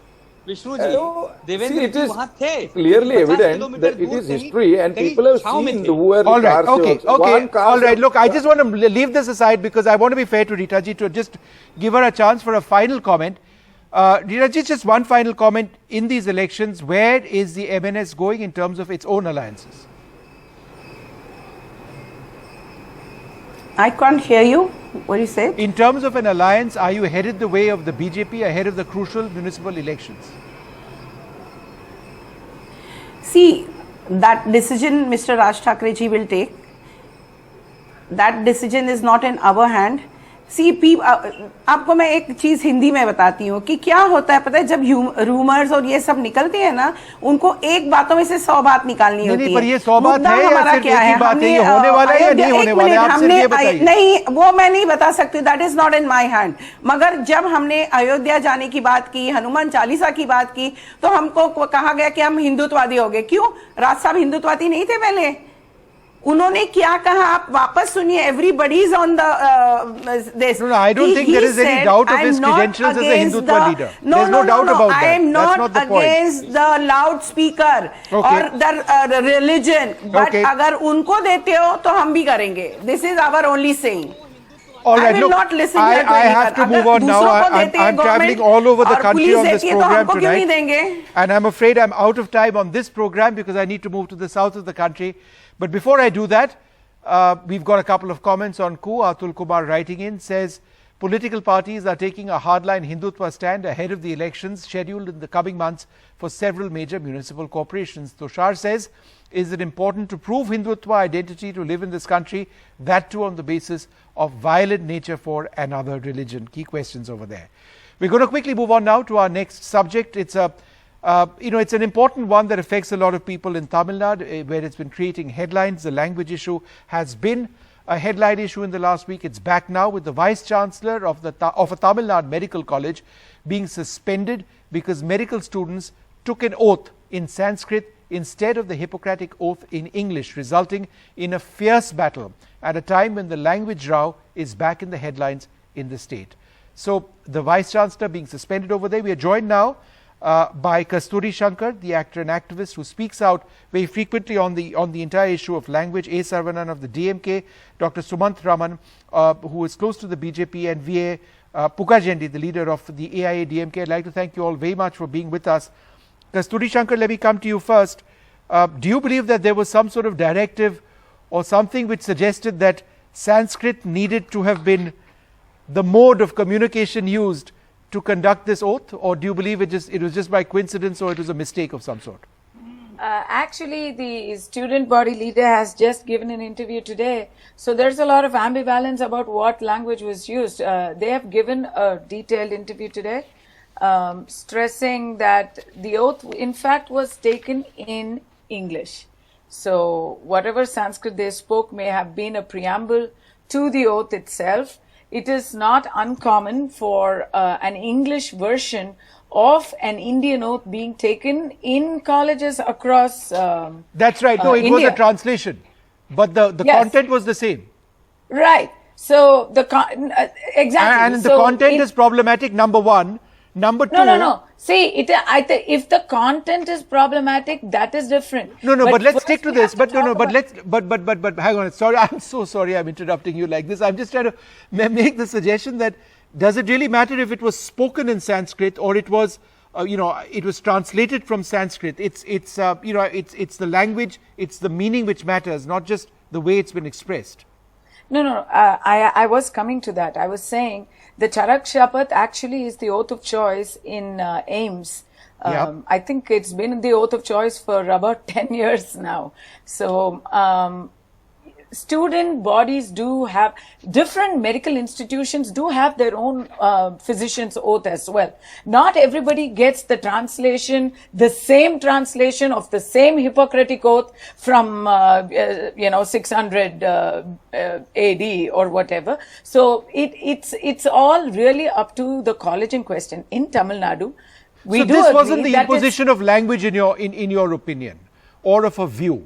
Vishnu ji, Devendra जी वहाँ थे. Clearly evident that it is history and people have seen who were all right, okay. All right, look, I just want to leave this aside because I want to be fair to Rita ji to just give her a chance for a final comment. Rita ji, just one final comment. In these elections, where is the MNS going in terms of its own alliances? I can't hear you. What do you say? In terms of an alliance, are you headed the way of the BJP ahead of the crucial municipal elections? See, that decision Mr. Raj Thackeray ji will take. That decision is not in our hand. See, आपको मैं एक चीज हिंदी में बताती हूँ कि क्या होता है पता है, जब रूमर्स और ये सब निकलते हैं ना, उनको एक बातों में से 100 बात निकालनी होती है. पर ये 100 बात है या सिर्फ एक ही बात है? ये होने वाला है या नहीं होने वाला है? आप सिर्फ ये बताइए. नहीं, वो मैं नहीं बता सकती. That is not in my hand. मगर जब हमने अयोध्या जाने की बात की, हनुमान चालीसा की बात की, तो हमको कहा गया कि हम हिंदुत्ववादी हो गए. क्यों? राज साहब हिंदुत्ववादी नहीं थे पहले? उन्होंने क्या कहा आप वापस सुनिए. Everybody is on the this. No, I don't think there is any doubt of his credentials as a Hindutva leader. There's no doubt about that. I am not against the loudspeaker or the religion. But अगर उनको देते हो तो हम भी करेंगे. This is our only saying. All right, I will not listen to I have to move on now. I'm traveling all over the country on this program tonight. And I'm afraid I'm out of time on this program because I need to move to the south of the country. But before I do that, we've got a couple of comments on coup. Atul Kumar writing in says, political parties are taking a hardline Hindutva stand ahead of the elections scheduled in the coming months for several major municipal corporations. Tushar says, is it important to prove Hindutva identity to live in this country, that too on the basis of violent nature for another religion? Key questions over there. We're going to quickly move on now to our next subject. It's a it's an important one that affects a lot of people in Tamil Nadu, where it's been creating headlines. The language issue has been a headline issue in the last week. It's back now with the Vice Chancellor of a Tamil Nadu Medical College being suspended because medical students took an oath in Sanskrit instead of the Hippocratic oath in English, resulting in a fierce battle at a time when the language row is back in the headlines in the state. So the Vice Chancellor being suspended over there. We are joined now by Kasturi Shankar, the actor and activist who speaks out very frequently on the entire issue of language, A. Saravanan of the DMK, Dr. Sumant Raman, who is close to the BJP, and V.A. Pukajendi, the leader of the AIA DMK. I'd like to thank you all very much for being with us. Kasturi Shankar, let me come to you first. Do you believe that there was some sort of directive or something which suggested that Sanskrit needed to have been the mode of communication used to conduct this oath, or do you believe it was just by coincidence, or it was a mistake of some sort? Actually, the student body leader has just given an interview today, so there's a lot of ambivalence about what language was used. They have given a detailed interview today, stressing that the oath, in fact, was taken in English. So whatever Sanskrit they spoke may have been a preamble to the oath itself. It is not uncommon for an English version of an Indian oath being taken in colleges across That's right. No, it India. was a translation, but the content was the same. Right. So the exactly. And the content is problematic. Number one. Number two. No. See, if the content is problematic, that is different. No, but let's stick to this. But hang on. Sorry, I'm so sorry. I'm interrupting you like this. I'm just trying to make the suggestion that does it really matter if it was spoken in Sanskrit or it was, it was translated from Sanskrit? It's the language, it's the meaning which matters, not just the way it's been expressed. No. I was coming to that. I was saying the Charak Shapath actually is the oath of choice in AIMS. I think it's been the oath of choice for about 10 years now. So student bodies do have, different medical institutions do have their own physician's oath as well. Not everybody gets the translation, the same translation of the same Hippocratic oath from, 600 AD or whatever. So it's all really up to the college in question. In Tamil Nadu, so this wasn't the imposition of language in your opinion, or of a view?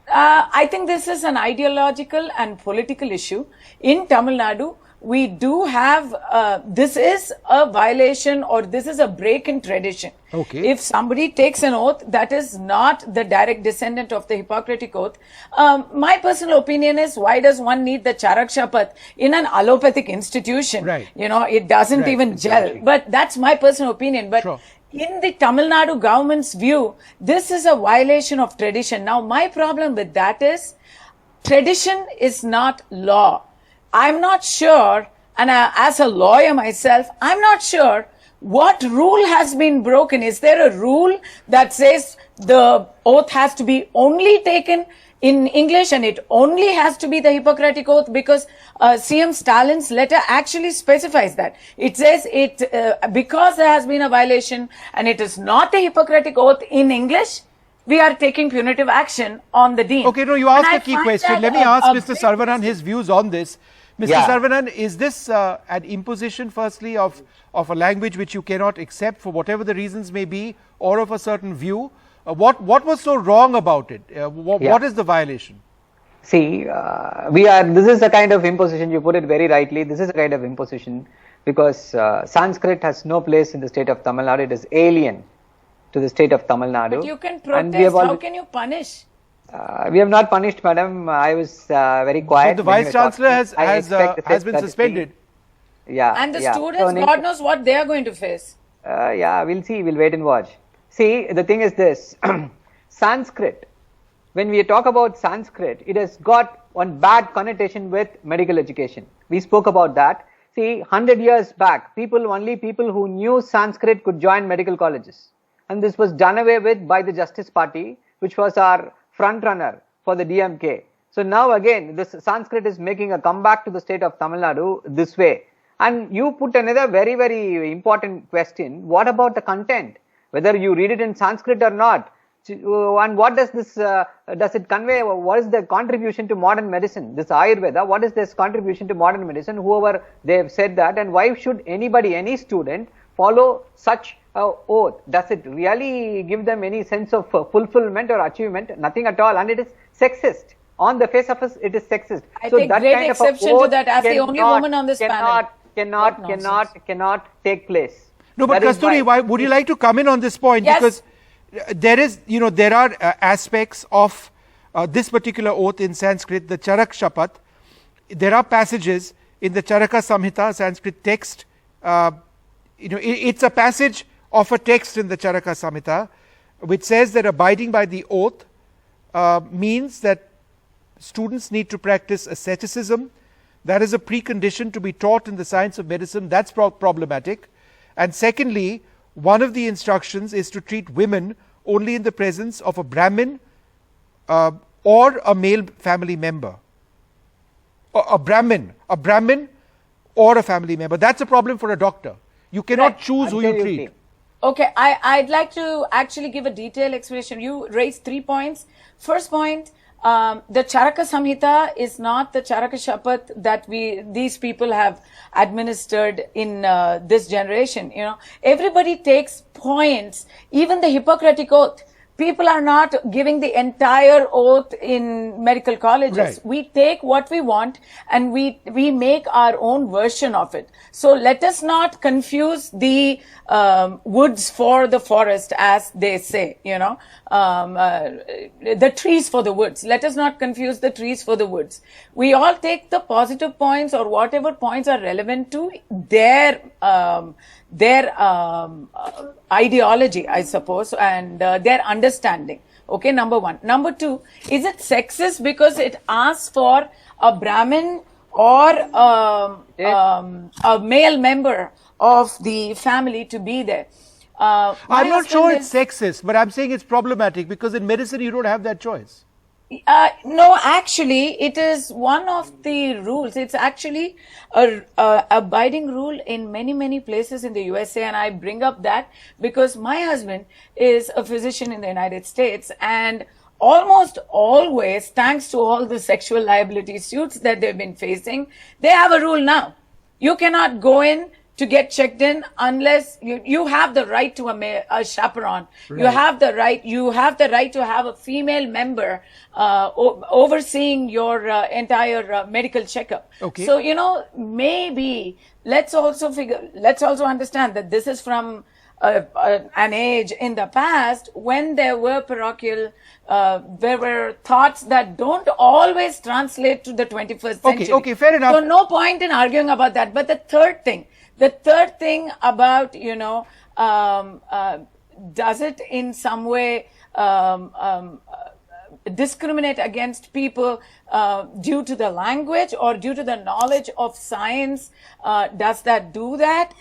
I think this is an ideological and political issue. In Tamil Nadu, we do have, this is a violation, or this is a break in tradition. Okay. If somebody takes an oath that is not the direct descendant of the Hippocratic oath, my personal opinion is, why does one need the Charak Shapath in an allopathic institution? Right. It doesn't even gel. But that's my personal opinion. But sure. In the Tamil Nadu government's view, this is a violation of tradition. Now, my problem with that is, tradition is not law. I'm not sure, and as a lawyer myself, I'm not sure what rule has been broken. Is there a rule that says the oath has to be only taken in English and it only has to be the Hippocratic oath? Because CM Stalin's letter actually specifies that. It says because there has been a violation and it is not the Hippocratic oath in English, we are taking punitive action on the dean. Okay, no, you asked a key question. Let me ask Mr. Saravanan his views on this. Mr. Saravanan, is this an imposition, firstly, of a language which you cannot accept for whatever the reasons may be, or of a certain view? What was so wrong about it? What is the violation? See, this is a kind of imposition, you put it very rightly, this is a kind of imposition because Sanskrit has no place in the state of Tamil Nadu, it is alien to the state of Tamil Nadu. But you can protest, how can you punish? We have not punished, madam. I was very quiet. So the Vice Chancellor has been suspended. Yeah. And the students, God knows what they are going to face. We'll see, we'll wait and watch. See, the thing is this, Sanskrit, when we talk about Sanskrit, it has got one bad connotation with medical education. We spoke about that. See, 100 years back, only people who knew Sanskrit could join medical colleges. And this was done away with by the Justice Party, which was our front runner for the DMK. So now again, this Sanskrit is making a comeback to the state of Tamil Nadu this way. And you put another very, very important question. What about the content? Whether you read it in Sanskrit or not, and what does this, does it convey, what is the contribution to modern medicine, this Ayurveda, what is this contribution to modern medicine, whoever they have said that, and why should anybody, any student follow such oath? Does it really give them any sense of fulfillment or achievement? Nothing at all, and it is sexist. On the face of it, it is sexist. I take that great kind exception to that as the only woman on this panel. Cannot take place. No, but Kasturi, why would you like to come in on this point? Yes. Because there are aspects of this particular oath in Sanskrit, the Charak Shapath. There are passages in the Charaka Samhita, Sanskrit text. It's a passage of a text in the Charaka Samhita, which says that abiding by the oath means that students need to practice asceticism. That is a precondition to be taught in the science of medicine. That's problematic. And secondly, one of the instructions is to treat women only in the presence of a Brahmin or a male family member. A Brahmin or a family member. That's a problem for a doctor. You cannot choose who you treat. Okay, I'd like to actually give a detailed explanation. You raised 3 points. First point, the Charaka Samhita is not the Charaka Shapath that these people have administered in this generation. Everybody takes points, even the Hippocratic oath. People are not giving the entire oath in medical colleges. Right. We take what we want and we make our own version of it. So let us not confuse the woods for the forest, as they say, the trees for the woods. Let us not confuse the trees for the woods. We all take the positive points or whatever points are relevant to their ideology, I suppose, and their understanding. Okay, number one. Number two, is it sexist because it asks for a Brahmin or a male member of the family to be there? I'm not sure it's sexist, but I'm saying it's problematic because in medicine you don't have that choice. No, actually, it is one of the rules. It's actually a abiding rule in many places in the USA, and I bring up that because my husband is a physician in the United States, and almost always, thanks to all the sexual liability suits that they've been facing, they have a rule now. You cannot go in to get checked in unless you have the right to a chaperone. Right. You have the right to have a female member overseeing your entire medical checkup. Okay. So, maybe let's also understand that this is from an age in the past when there were parochial, there were thoughts that don't always translate to the 21st century. Okay, fair enough. So no point in arguing about that. But the third thing about, does it in some way discriminate against people due to the language or due to the knowledge of science? Does that do that?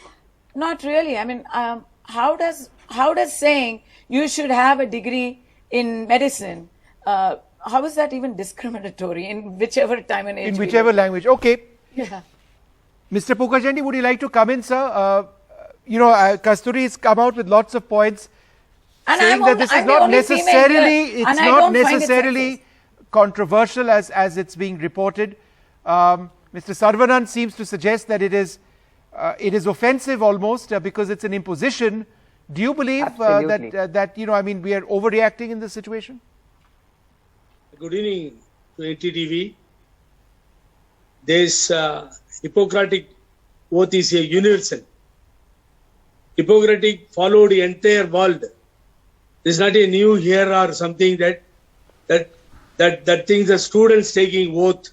Not really. I mean, how does saying you should have a degree in medicine, how is that even discriminatory in whichever time and age? In whichever language. Okay. Yeah. Mr. Pukajandi, would you like to come in, sir? Kasturi has come out with lots of points saying that this is not necessarily controversial as it's being reported. Mr. Saravanan seems to suggest that it is offensive almost because it's an imposition. Do you believe that we are overreacting in this situation? Good evening to NDTV. This Hippocratic oath is a universal. Hippocratic followed the entire world. This is not a new here or something that things the students taking oath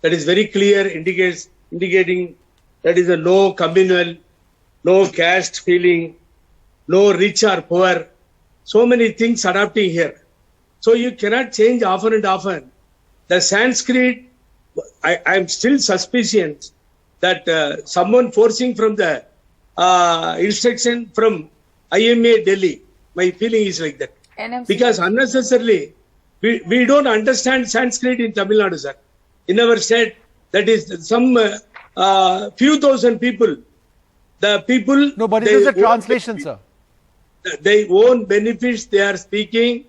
that is very clear indicating that is a no communal, no caste feeling, no rich or poor. So many things adapting here. So you cannot change often and often. The Sanskrit, I am still suspicious that someone forcing from the instruction from IMA Delhi, my feeling is like that. NMC. Because unnecessarily, we don't understand Sanskrit in Tamil Nadu, sir. In our state, that is some few thousand people. The people... No, but it is a translation, sir. They own benefits, they are speaking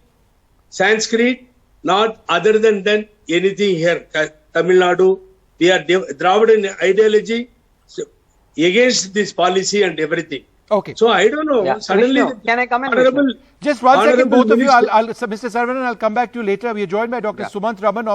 Sanskrit, not other than anything here. Tamil Nadu, we are Dravidian ideology against this policy and everything. Okay. So I don't know. Yeah. Suddenly, Vishnu, can I come in? Just one second, both of you. Mr. Saravanan, I'll come back to you later. We are joined by Dr. Sumant Raman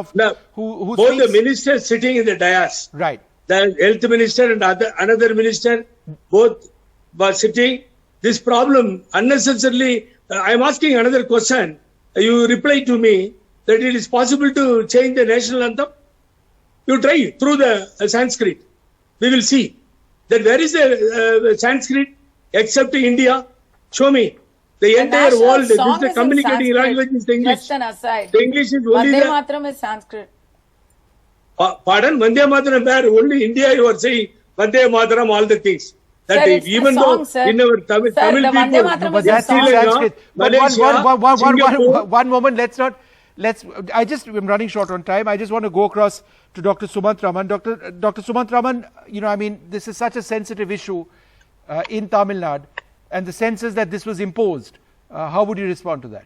who both speaks. the ministers sitting in the dais. Right. The health minister and another minister, both were sitting. This problem unnecessarily. I am asking another question. You reply to me that it is possible to change the national anthem. You try through the Sanskrit. We will see that where is the Sanskrit except India. Show me. The entire world, this is the communicating language is English. Just an aside. The English is only Vande Mataram is Sanskrit. Pardon? Vande Mataram, where only India you are saying Vande Mataram, all the things. That sir, even though in our Tamil people, but that's in Sanskrit. But one moment, I just am running short on time. I just want to go across to Dr. Sumant Raman. Dr. Sumant Raman, this is such a sensitive issue in Tamil Nadu, and the sense is that this was imposed. How would you respond to that?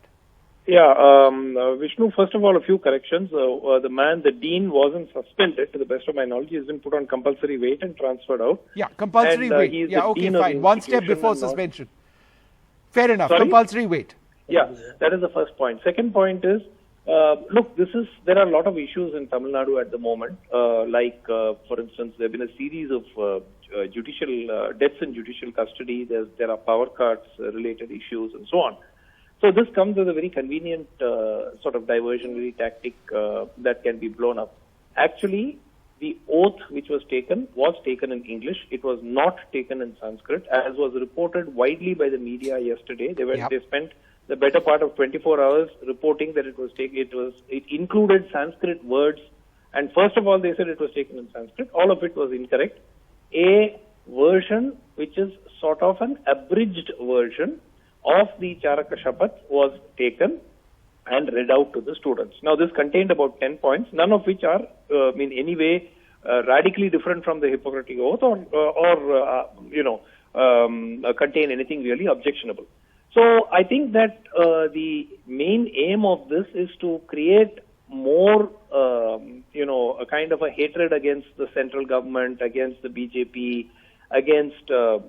Yeah, Vishnu, first of all, a few corrections. The dean wasn't suspended, to the best of my knowledge. He's been put on compulsory wait and transferred out. Yeah, compulsory wait. Yeah, okay, fine. One step before suspension. Fair enough. Sorry? Compulsory wait. Yeah, that is the first point. Second point is, look, there are a lot of issues in Tamil Nadu at the moment. For instance, there have been a series of judicial deaths in judicial custody. There are power cuts related issues and so on. So this comes as a very convenient sort of diversionary tactic that can be blown up. Actually, the oath which was taken in English. It was not taken in Sanskrit, as was reported widely by the media yesterday. They spent the better part of 24 hours reporting that it was taken. It included Sanskrit words, and first of all, they said it was taken in Sanskrit. All of it was incorrect. A version which is sort of an abridged version of the Charaka Shapath was taken, and read out to the students. Now, this contained about 10 points, none of which are in any way radically different from the Hippocratic Oath or contain anything really objectionable. So I think that the main aim of this is to create more, a kind of a hatred against the central government, against the BJP, against, all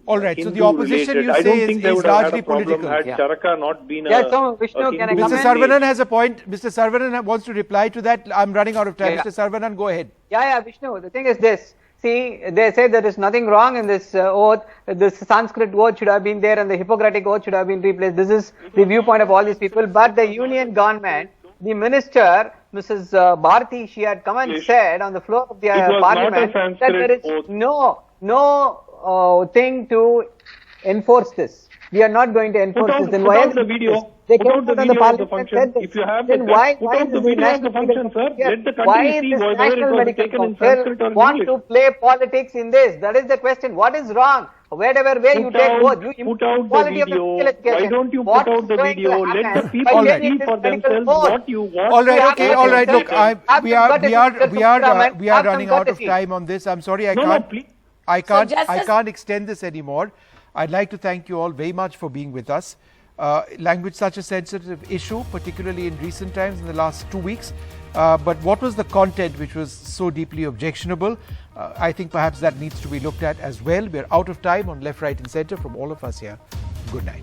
right, so the opposition you say is largely political. Had Charaka not been so Vishnu, Mr. Saravanan has a point. Mr. Saravanan wants to reply to that. I'm running out of time. Mr. Saravanan, go ahead. Vishnu, the thing is this. See, they say there is nothing wrong in this oath. This Sanskrit oath should have been there and the Hippocratic oath should have been replaced. This is the viewpoint of all these people. But the union government, the minister, Mrs. Bharti, she had come and said on the floor of the parliament that there is no thing to enforce this. We are not going to enforce this. Then why the video? They came out on the parliament and said if you have then why is the video of the function, sir? Let the why country is see this whether it National was Medical taken in Council Sanskrit or want English. to play politics in this? That is the question. What is wrong? Wherever way you take both, you put out quality the video. Of the education. Why don't you what put out the video? Let the people see for themselves what you want. All right, okay, all right. Look, we are running out of time on this. I'm sorry, I can't extend this anymore. I'd like to thank you all very much for being with us. Language such a sensitive issue, particularly in recent times, in the last 2 weeks. But what was the content which was so deeply objectionable? I think perhaps that needs to be looked at as well. We're out of time on Left, Right and Centre from all of us here. Good night.